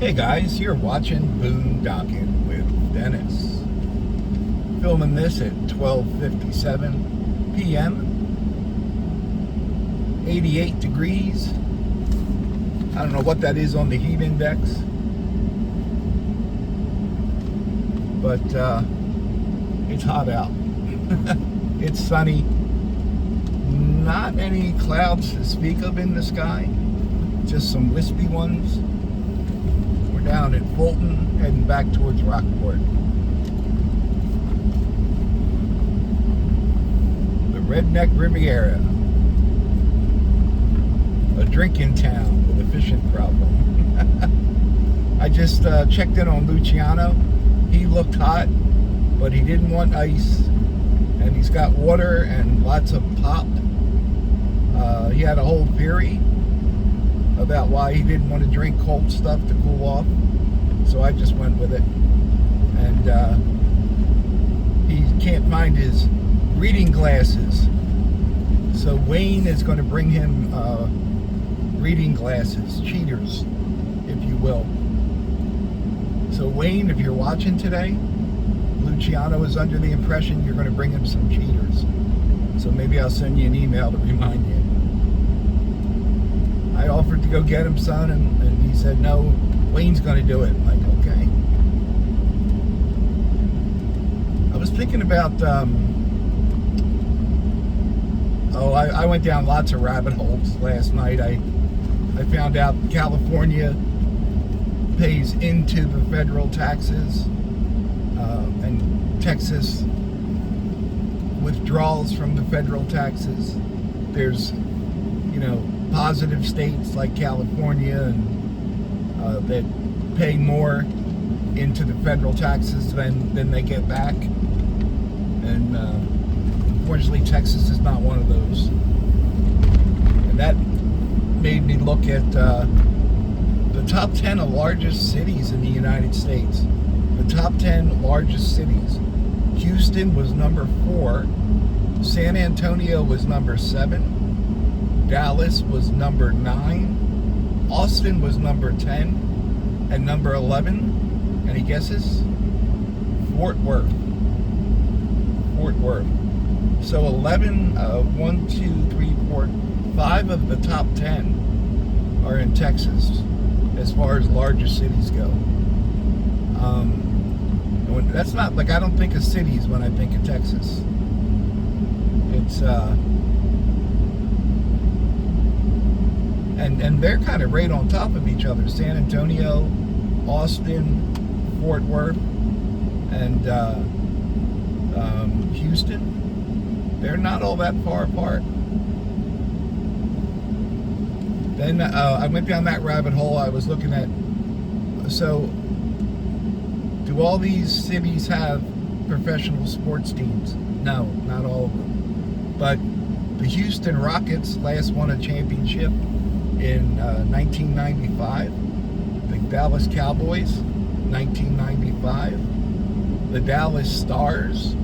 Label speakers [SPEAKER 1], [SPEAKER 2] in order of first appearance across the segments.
[SPEAKER 1] Hey guys, you're watching Boondocking with Dennis. Filming this at 12:57 p.m. 88 degrees. I don't know what that is on the heat index, but it's hot out. It's sunny. Not any clouds to speak of in the sky, just some wispy ones. We're down at Fulton, heading back towards Rockport. The Redneck Riviera, a drinking town with a fishing problem. I just checked in on Luciano. He looked hot, but he didn't want ice, and he's got water and lots of pop. He had a whole theory about why he didn't want to drink cold stuff to cool off, so I just went with it. And he can't find his reading glasses, so Wayne is going to bring him reading glasses, cheaters, if you will. So Wayne, if you're watching today, Luciano is under the impression you're going to bring him some cheaters, so maybe I'll send you an email to remind you. I offered to go get him, son, and he said, no, Wayne's going to do it. I'm like, okay. I was thinking about, I went down lots of rabbit holes last night. I found out California pays into the federal taxes, and Texas withdrawals from the federal taxes. There's, positive states like California and that pay more into the federal taxes than they get back, and unfortunately Texas is not one of those. And that made me look at the top 10 of largest cities in the United States. The top 10 largest cities. Houston was number 4, San Antonio was number 7, Dallas was number 9, Austin was number 10, and number 11, any guesses? Fort Worth. So 11, 1, 2, 3, 4, 5 of the top 10 are in Texas, as far as largest cities go. That's not, like, I don't think of cities when I think of Texas. It's, and they're kind of right on top of each other. San Antonio, Austin, Fort Worth, and Houston. They're not all that far apart. Then I went down that rabbit hole. I was looking at, so do all these cities have professional sports teams? No, not all of them. But the Houston Rockets last won a championship in 1995. The Dallas Cowboys, 1995. The Dallas Stars,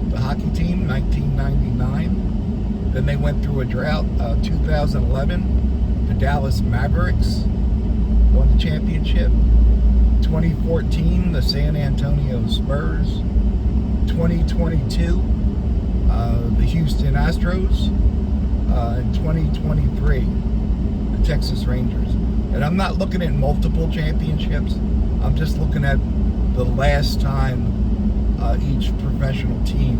[SPEAKER 1] the hockey team, 1999. Then they went through a drought, 2011. The Dallas Mavericks won the championship. 2014, the San Antonio Spurs. 2022, the Houston Astros. And 2023, the Texas Rangers. And I'm not looking at multiple championships. I'm just looking at the last time each professional team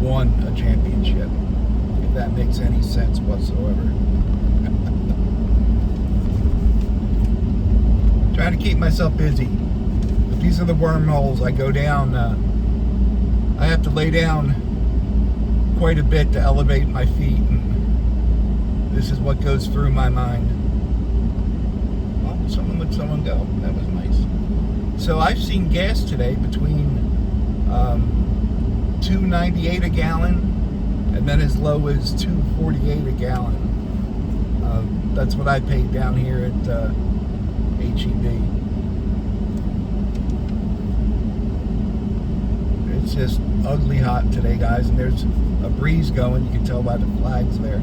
[SPEAKER 1] won a championship, if that makes any sense whatsoever. Trying to keep myself busy. But these are the wormholes I go down. I have to lay down quite a bit to elevate my feet, and this is what goes through my mind. Well, someone let someone go. That was nice. So I've seen gas today between $2.98 a gallon and then as low as $2.48 a gallon. That's what I paid down here at HEB. It's just ugly hot today, guys, and there's a breeze going. You can tell by the flags there.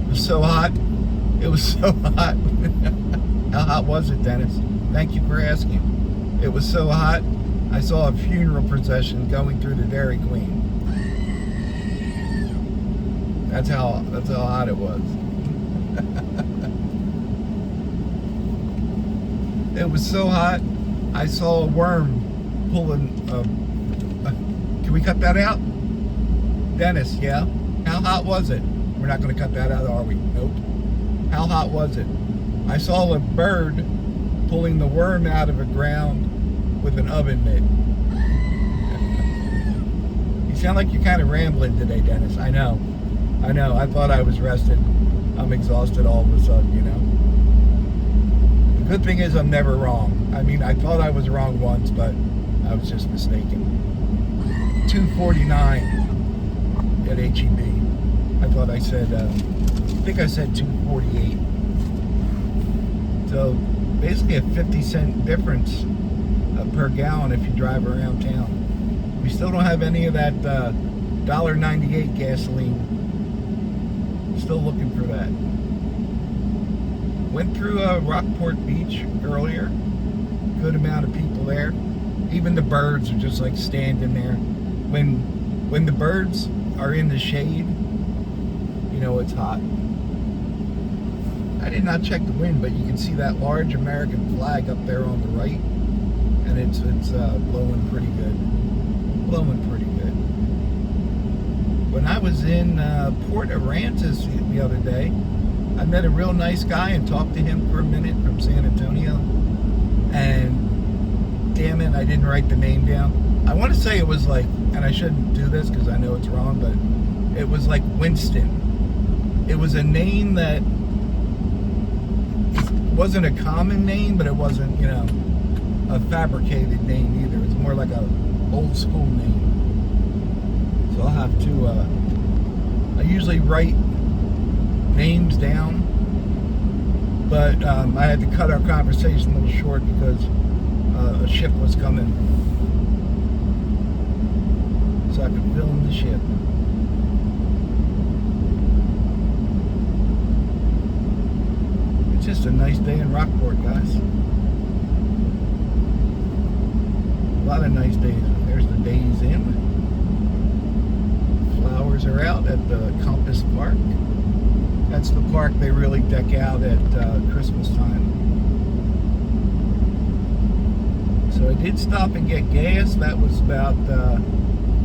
[SPEAKER 1] It was so hot. It was so hot. How hot was it, Dennis? Thank you for asking. It was so hot, I saw a funeral procession going through the Dairy Queen. That's how hot it was. It was so hot, I saw a worm pulling. Can we cut that out? Dennis, yeah? How hot was it? We're not going to cut that out, are we? Nope. How hot was it? I saw a bird pulling the worm out of the ground with an oven mitt. You sound like you're kind of rambling today, Dennis. I know. I thought I was rested. I'm exhausted all of a sudden, you know. The good thing is I'm never wrong. I mean, I thought I was wrong once, but I was just mistaken. 249 at HEB. I thought I said, I think I said 248. So basically a 50-cent difference per gallon if you drive around town. We still don't have any of that $1.98 gasoline. Still looking for that. Went through Rockport Beach earlier. Good amount of people there. Even the birds are just like standing there. When the birds are in the shade, you know it's hot. I did not check the wind, but you can see that large American flag up there on the right, and it's blowing pretty good. Blowing pretty good. When I was in Port Aransas the other day, I met a real nice guy and talked to him for a minute from San Antonio. And damn it, I didn't write the name down. I want to say it was like, and I shouldn't do this because I know it's wrong, but it was like Winston. It was a name that wasn't a common name, but it wasn't, you know, a fabricated name either. It's more like a old school name. So I'll have to, I usually write names down, but I had to cut our conversation a little short because a ship was coming, so I could film the ship. It's just a nice day in Rockport, guys. A lot of nice days. There's the Days Inn. Flowers are out at the Compass Park. That's the park they really deck out at Christmas time. So I did stop and get gas. That was about,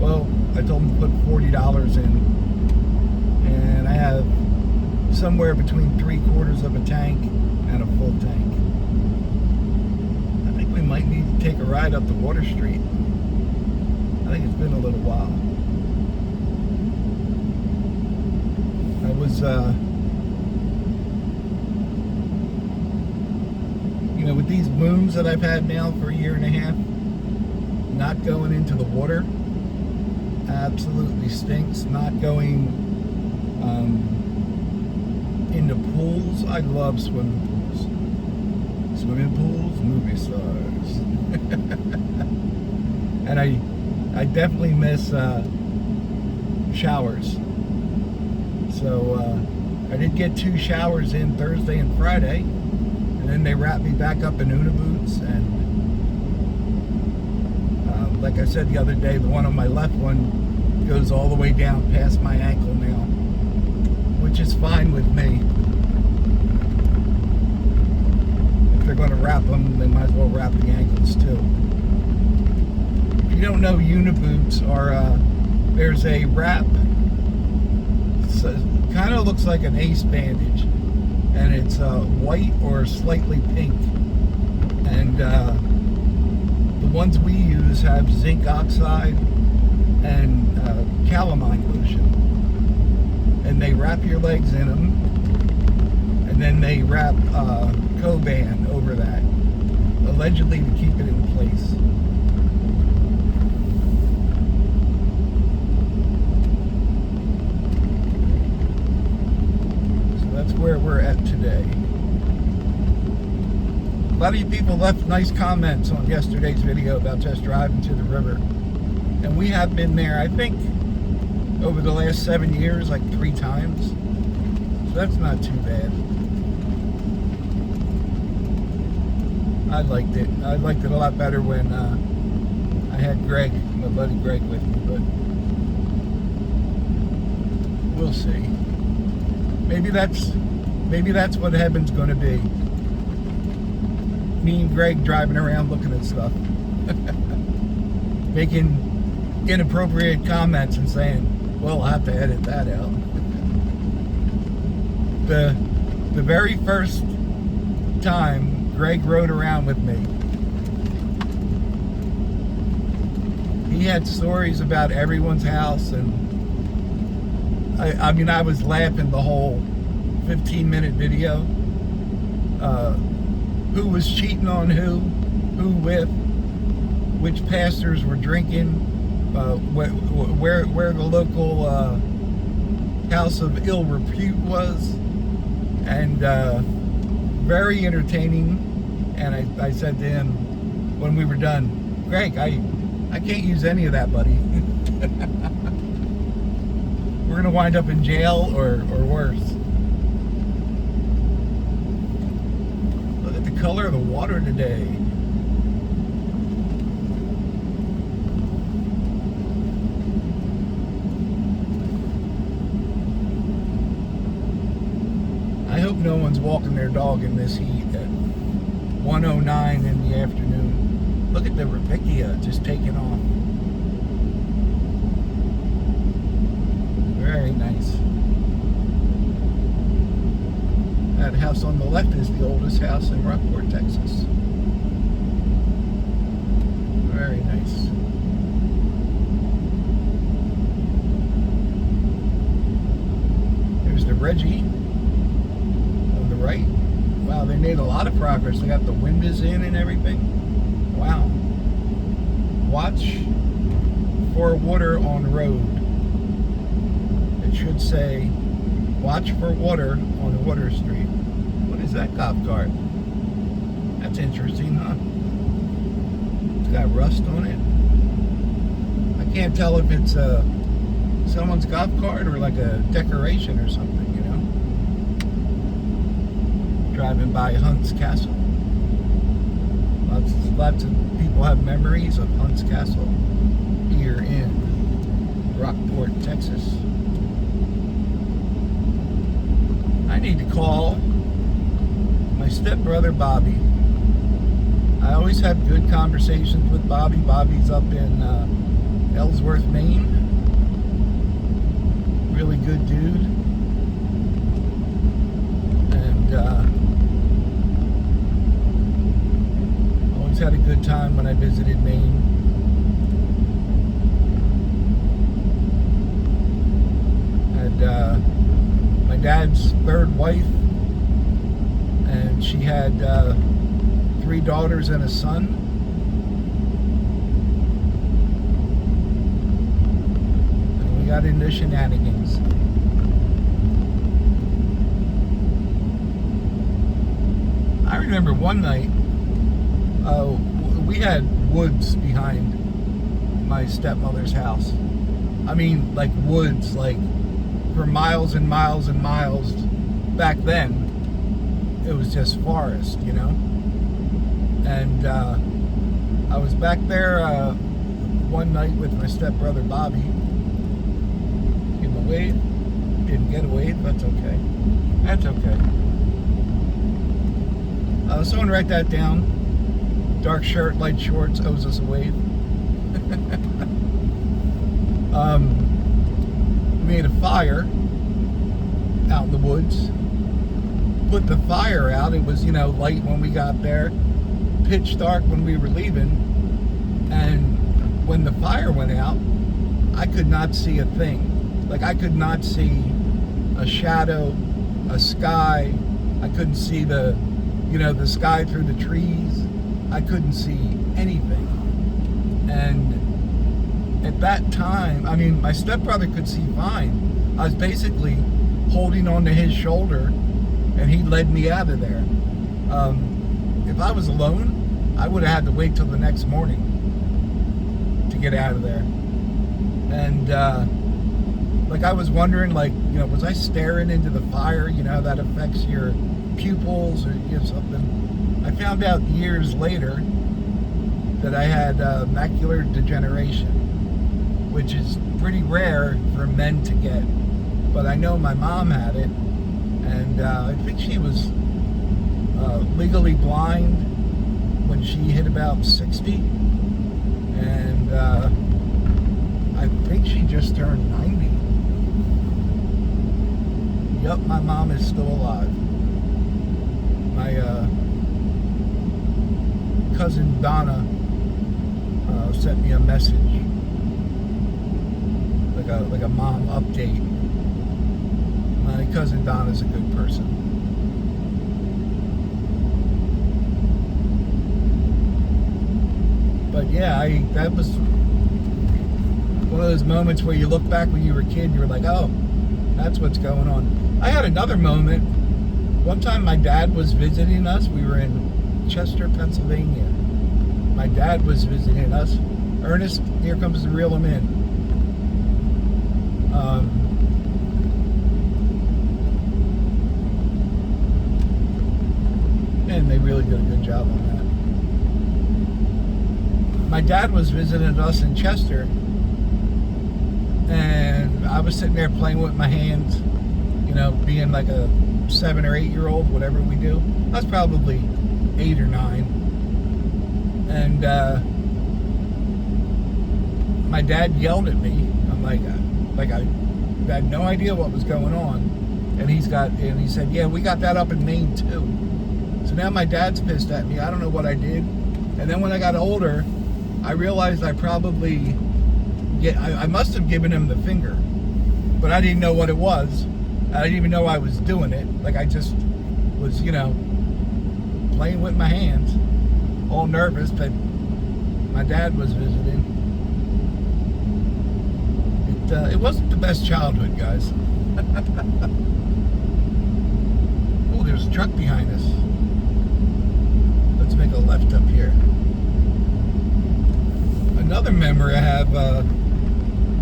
[SPEAKER 1] well, I told them to put $40 in. And I have somewhere between 3/4 of a tank and a full tank. I think we might need to take a ride up to Water Street. I think it's been a little while. I was, you know, with these wounds that I've had now for a year and a half, not going into the water absolutely stinks. Not going into pools. I love swimming pools. Swimming pools, movie stars. And I definitely miss showers. So I did get 2 showers in Thursday and Friday, and then they wrapped me back up in Una boots. And like I said the other day, the one on my left one goes all the way down past my ankle now, which is fine with me. If they're going to wrap them, they might as well wrap the ankles too. If you don't know, Uniboots are, there's a wrap, kind of looks like an ace bandage, and it's white or slightly pink. And the ones we use have zinc oxide and calamine lotion. And they wrap your legs in them, and then they wrap Coban over that, allegedly to keep it in place. So that's where we're at today. A lot of you people left nice comments on yesterday's video about just driving to the river. And we have been there, I think, over the last 7 years, like 3 times. So that's not too bad. I liked it. I liked it a lot better when I had Greg, my buddy Greg, with me. But we'll see. Maybe that's what heaven's going to be. Me and Greg driving around looking at stuff, making inappropriate comments and saying, "Well, I'll have to edit that out." The very first time Greg rode around with me, he had stories about everyone's house, and I mean, I was laughing the whole 15-minute video. Who was cheating on who with, which pastors were drinking, where the local house of ill repute was, and very entertaining. And I said to him when we were done, Greg, I can't use any of that, buddy. We're gonna wind up in jail or worse. Look at the color of the water today. I hope no one's walking their dog in this heat at 1:09 in the afternoon. Look at the Rebecca just taking off. Very nice. That house on the left is the oldest house in Rockport, Texas. Very nice. There's the Reggie on the right. Wow, they made a lot of progress. They got the windows in and everything. Wow. Watch for water on road. It should say, watch for water on Water Street. What is that golf cart? That's interesting, huh? It's got rust on it. I can't tell if it's someone's golf cart or like a decoration or something, you know? Driving by Hunt's Castle. Lots of people have memories of Hunt's Castle here in Rockport, Texas. I need to call my stepbrother Bobby. I always have good conversations with Bobby. Bobby's up in Ellsworth, Maine. Really good dude. And always had a good time when I visited Maine. And my dad's third wife, and she had 3 daughters and a son. And we got into shenanigans. I remember one night, we had woods behind my stepmother's house. I mean, like woods, like for miles and miles and miles. Back then, it was just forest, you know? And I was back there one night with my stepbrother Bobby. Give him a wave. Didn't get a wave, that's okay. That's okay. Someone write that down. Dark shirt, light shorts, owes us a wave. We made a fire out in the woods. Put the fire out. It was, you know, light when we got there, pitch dark when we were leaving. And when the fire went out, I could not see a thing. Like, I could not see a shadow, a sky. I couldn't see the sky through the trees. I couldn't see anything. And at that time, I mean, my stepbrother could see fine. I was basically holding onto his shoulder, and he led me out of there. If I was alone, I would have had to wait till the next morning to get out of there. And like, I was wondering, like, you know, was I staring into the fire? You know, that affects your pupils or something. I found out years later that I had macular degeneration, which is pretty rare for men to get. But I know my mom had it, and I think she was legally blind when she hit about 60, and I think she just turned 90. Yup, my mom is still alive. My cousin Donna sent me a message, like a mom update. My cousin Donna's a good person. But yeah, that was one of those moments where you look back when you were a kid and you were like, oh, that's what's going on. I had another moment. One time my dad was visiting us. We were in Chester, Pennsylvania. My dad was visiting us. Ernest, here comes to reel him in. And they really did a good job on that. My dad was visiting us in Chester, and I was sitting there playing with my hands, you know, being like a 7 or 8 year old, whatever we do. I was probably 8 or 9. And my dad yelled at me. I'm like I had no idea what was going on. And he said, yeah, we got that up in Maine too. So now my dad's pissed at me. I don't know what I did. And then when I got older, I realized I probably I must have given him the finger, but I didn't know what it was. I didn't even know I was doing it. Like, I just was, you know, playing with my hands, all nervous, but my dad was visiting. It wasn't the best childhood, guys. Oh, there's a truck behind us. Let's make a left up here. Another memory I have,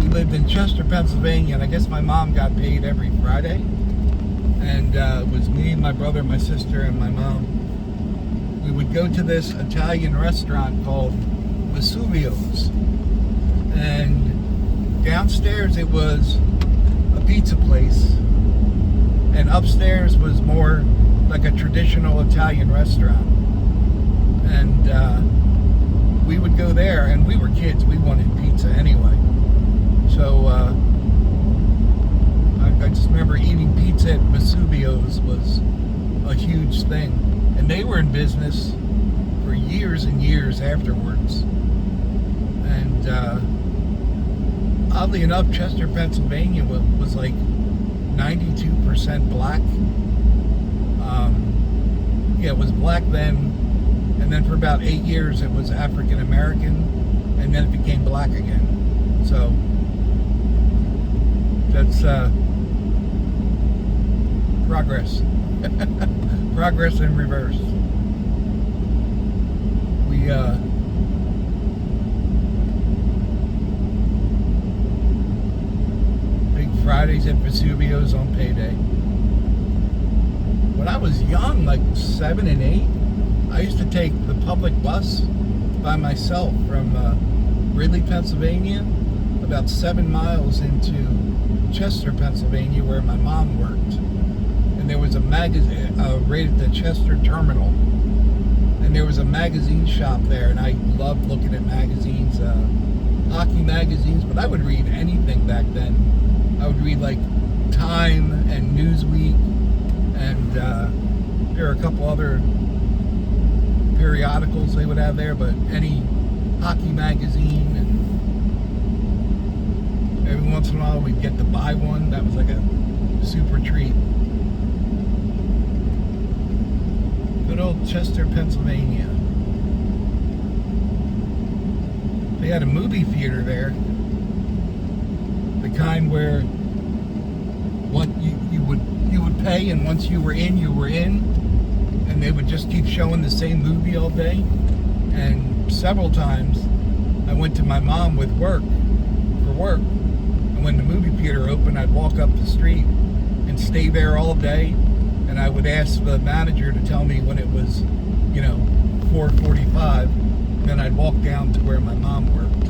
[SPEAKER 1] we lived in Chester, Pennsylvania, and I guess my mom got paid every Friday. And it was me, my brother, my sister, and my mom. We would go to this Italian restaurant called Vesuvio's. And downstairs it was a pizza place, and upstairs was more like a traditional Italian restaurant. And we would go there, and we were kids. We wanted pizza anyway. So I just remember eating pizza at Vesuvio's was a huge thing. And they were in business for years and years afterwards. And oddly enough, Chester, Pennsylvania was like 92% black. Yeah, it was black then. And then for about 8 years it was African American, and then it became black again. So that's progress. Progress in reverse. We big Fridays at Vesuvio's on payday. When I was young, like 7 and 8, I used to take the public bus by myself from Ridley, Pennsylvania, about 7 miles into Chester, Pennsylvania, where my mom worked. And there was a magazine right at the Chester terminal. And there was a magazine shop there, and I loved looking at magazines, hockey magazines, but I would read anything back then. I would read like Time and Newsweek, and there were a couple other periodicals they would have there, but any hockey magazine, and every once in a while we'd get to buy one. That was like a super treat. Good old Chester, Pennsylvania. They had a movie theater there, the kind where what you would pay, and once you were in, you were in. And they would just keep showing the same movie all day. And several times I went to my mom with work. And when the movie theater opened, I'd walk up the street and stay there all day. And I would ask the manager to tell me when it was, you know, walk down to where my mom worked.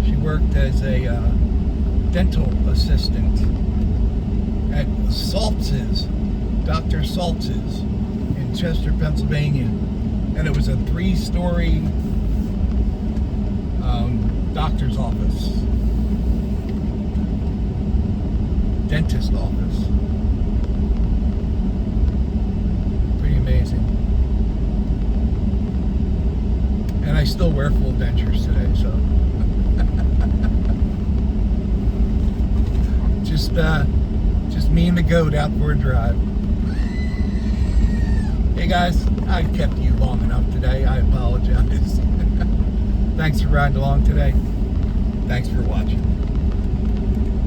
[SPEAKER 1] She worked as a dental assistant at Saltz's, Dr. Saltz's in Chester, Pennsylvania. And it was a 3-story doctor's office, dentist office. Pretty amazing. And I still wear full dentures today, so just me and the goat out for a drive. Hey guys, I kept you long enough today. I apologize. Thanks for riding along today. Thanks for watching.